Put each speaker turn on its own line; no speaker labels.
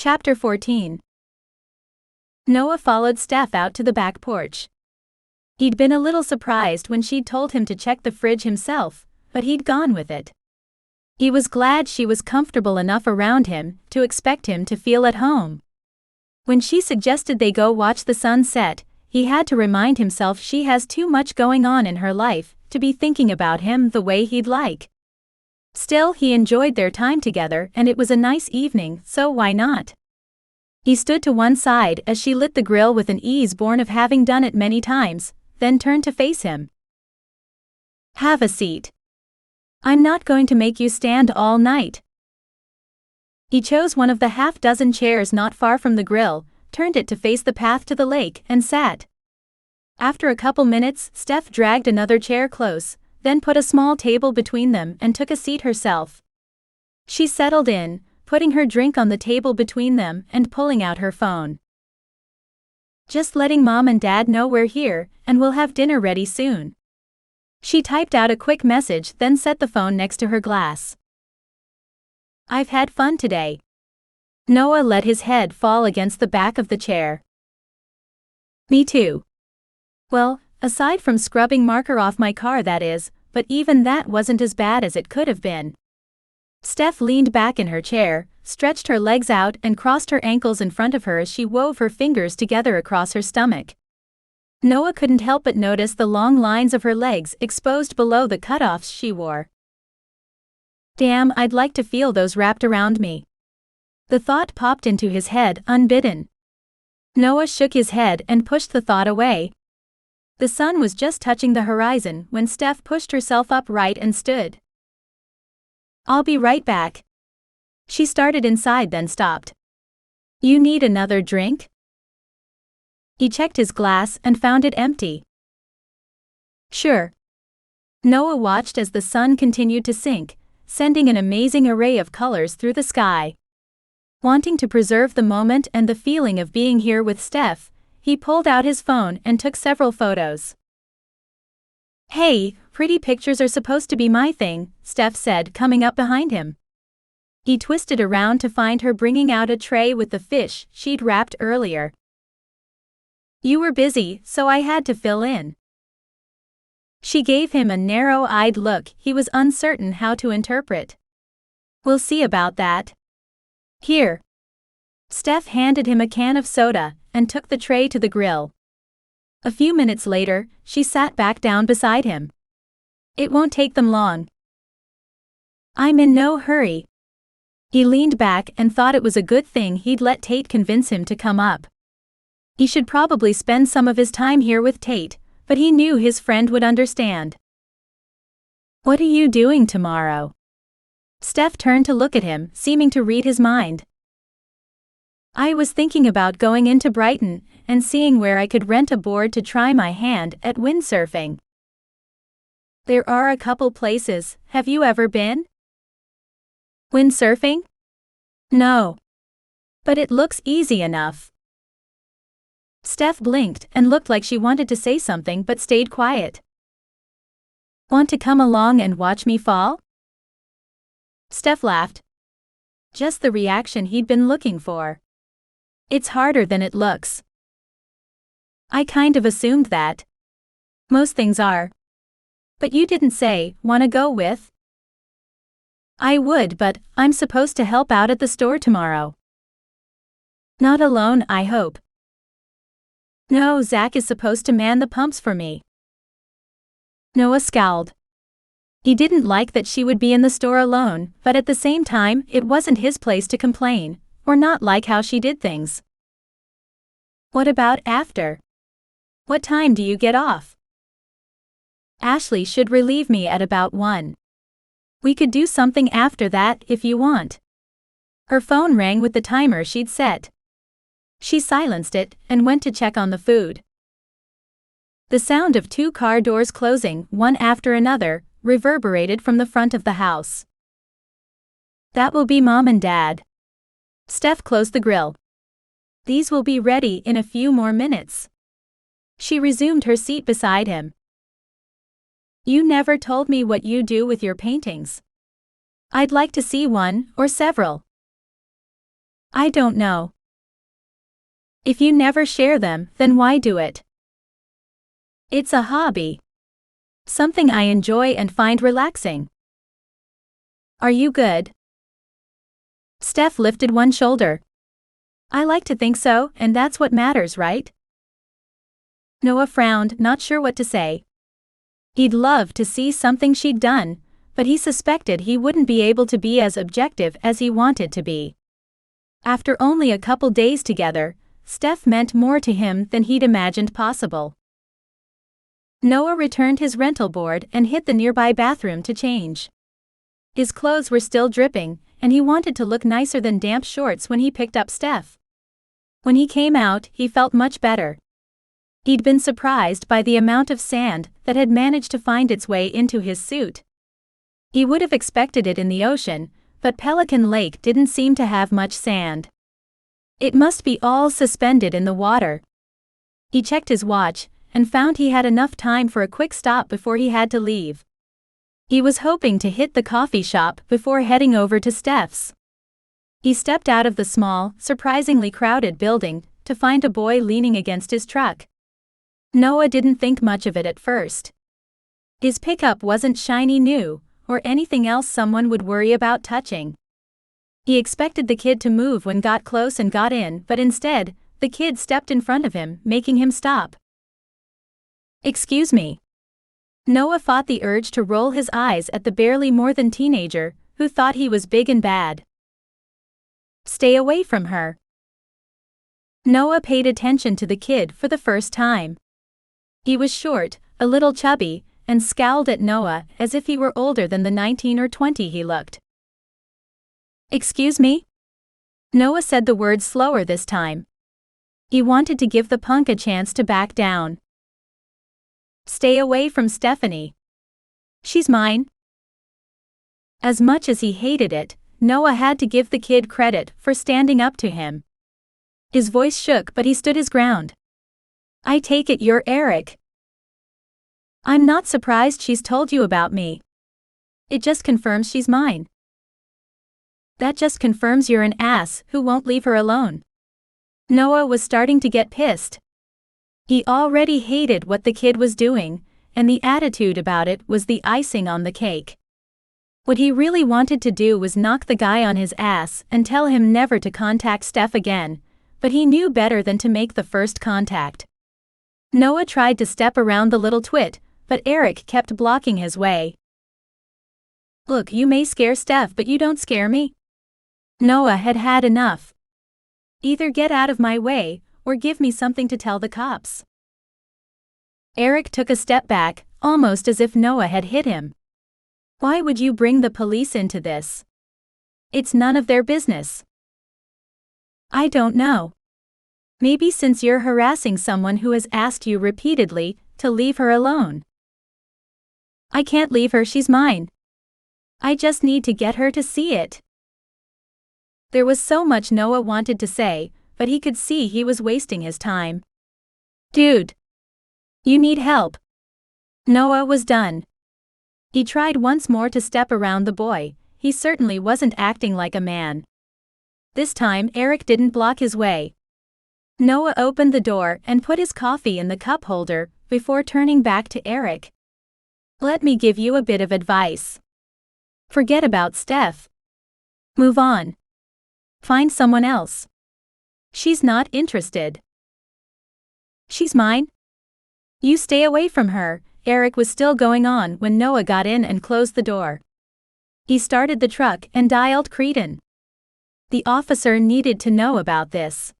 Chapter 14. Noah followed Steph out to the back porch. He'd been a little surprised when she'd told him to check the fridge himself, but he'd gone with it. He was glad she was comfortable enough around him to expect him to feel at home. When she suggested they go watch the sun set, he had to remind himself she has too much going on in her life to be thinking about him the way he'd like. Still, he enjoyed their time together and it was a nice evening, so why not? He stood to one side as she lit the grill with an ease born of having done it many times, then turned to face him. "Have a seat. I'm not going to make you stand all night." He chose one of the half-dozen chairs not far from the grill, turned it to face the path to the lake, and sat. After a couple minutes, Steph dragged another chair close, then put a small table between them and took a seat herself. She settled in, putting her drink on the table between them and pulling out her phone. "Just letting Mom and Dad know we're here, and we'll have dinner ready soon." She typed out a quick message, then set the phone next to her glass. "I've had fun today." Noah let his head fall against the back of the chair. "Me too. Well, aside from scrubbing marker off my car, that is, but even that wasn't as bad as it could have been." Steph leaned back in her chair, stretched her legs out and crossed her ankles in front of her as she wove her fingers together across her stomach. Noah couldn't help but notice the long lines of her legs exposed below the cutoffs she wore. "Damn, I'd like to feel those wrapped around me." The thought popped into his head unbidden. Noah shook his head and pushed the thought away. The sun was just touching the horizon when Steph pushed herself upright and stood. "I'll be right back." She started inside then stopped. "You need another drink?" He checked his glass and found it empty. "Sure." Noah watched as the sun continued to sink, sending an amazing array of colors through the sky. Wanting to preserve the moment and the feeling of being here with Steph, he pulled out his phone and took several photos. "Hey, pretty pictures are supposed to be my thing," Steph said, coming up behind him. He twisted around to find her bringing out a tray with the fish she'd wrapped earlier. "You were busy, so I had to fill in." She gave him a narrow-eyed look he was uncertain how to interpret. "We'll see about that. Here." Steph handed him a can of soda and took the tray to the grill. A few minutes later, she sat back down beside him. "It won't take them long." "I'm in no hurry." He leaned back and thought it was a good thing he'd let Tate convince him to come up. He should probably spend some of his time here with Tate, but he knew his friend would understand. "What are you doing tomorrow?" Steph turned to look at him, seeming to read his mind. "I was thinking about going into Brighton and seeing where I could rent a board to try my hand at windsurfing." "There are a couple places. Have you ever been?" "Windsurfing? No. But it looks easy enough." Steph blinked and looked like she wanted to say something but stayed quiet. "Want to come along and watch me fall?" Steph laughed. Just the reaction he'd been looking for. "It's harder than it looks." "I kind of assumed that. Most things are. But you didn't say, wanna go with?" "I would, but I'm supposed to help out at the store tomorrow." "Not alone, I hope." "No, Zach is supposed to man the pumps for me." Noah scowled. He didn't like that she would be in the store alone, but at the same time, it wasn't his place to complain, or not like how she did things. "What about after? What time do you get off?" "Ashley should relieve me at about 1. We could do something after that if you want." Her phone rang with the timer she'd set. She silenced it and went to check on the food. The sound of 2 car doors closing, one after another, reverberated from the front of the house. "That will be Mom and Dad." Steph closed the grill. "These will be ready in a few more minutes." She resumed her seat beside him. "You never told me what you do with your paintings. I'd like to see one, or several." I don't know. If you never share them, then why do it? It's a hobby. Something I enjoy and find relaxing. Are you good? Steph lifted one shoulder. I like to think so, and that's what matters, right? Noah frowned, not sure what to say. He'd love to see something she'd done, but he suspected he wouldn't be able to be as objective as he wanted to be. After only a couple days together, Steph meant more to him than he'd imagined possible. Noah returned his rental board and hit the nearby bathroom to change. His clothes were still dripping, and he wanted to look nicer than damp shorts when he picked up Steph. When he came out, he felt much better. He'd been surprised by the amount of sand that had managed to find its way into his suit. He would have expected it in the ocean, but Pelican Lake didn't seem to have much sand. It must be all suspended in the water. He checked his watch and found he had enough time for a quick stop before he had to leave. He was hoping to hit the coffee shop before heading over to Steph's. He stepped out of the small, surprisingly crowded building to find a boy leaning against his truck. Noah didn't think much of it at first. His pickup wasn't shiny new, or anything else someone would worry about touching. He expected the kid to move when got close and got in, but instead, the kid stepped in front of him, making him stop. Excuse me. Noah fought the urge to roll his eyes at the barely more than teenager, who thought he was big and bad. Stay away from her. Noah paid attention to the kid for the first time. He was short, a little chubby, and scowled at Noah as if he were older than the 19 or 20 he looked. Excuse me? Noah said the word slower this time. He wanted to give the punk a chance to back down. Stay away from Stephanie. She's mine. As much as he hated it, Noah had to give the kid credit for standing up to him. His voice shook, but he stood his ground. I take it you're Eric. I'm not surprised she's told you about me. It just confirms she's mine. That just confirms you're an ass who won't leave her alone. Noah was starting to get pissed. He already hated what the kid was doing, and the attitude about it was the icing on the cake. What he really wanted to do was knock the guy on his ass and tell him never to contact Steph again, but he knew better than to make the first contact. Noah tried to step around the little twit, but Eric kept blocking his way. Look, you may scare Steph, but you don't scare me. Noah had had enough. Either get out of my way, or give me something to tell the cops. Eric took a step back, almost as if Noah had hit him. Why would you bring the police into this? It's none of their business. I don't know. Maybe since you're harassing someone who has asked you repeatedly to leave her alone. I can't leave her, she's mine. I just need to get her to see it. There was so much Noah wanted to say, but he could see he was wasting his time. Dude. You need help. Noah was done. He tried once more to step around the boy. He certainly wasn't acting like a man. This time Eric didn't block his way. Noah opened the door and put his coffee in the cup holder before turning back to Eric. Let me give you a bit of advice. Forget about Steph. Move on. Find someone else. She's not interested. She's mine. You stay away from her. Eric was still going on when Noah got in and closed the door. He started the truck and dialed Creedon. The officer needed to know about this.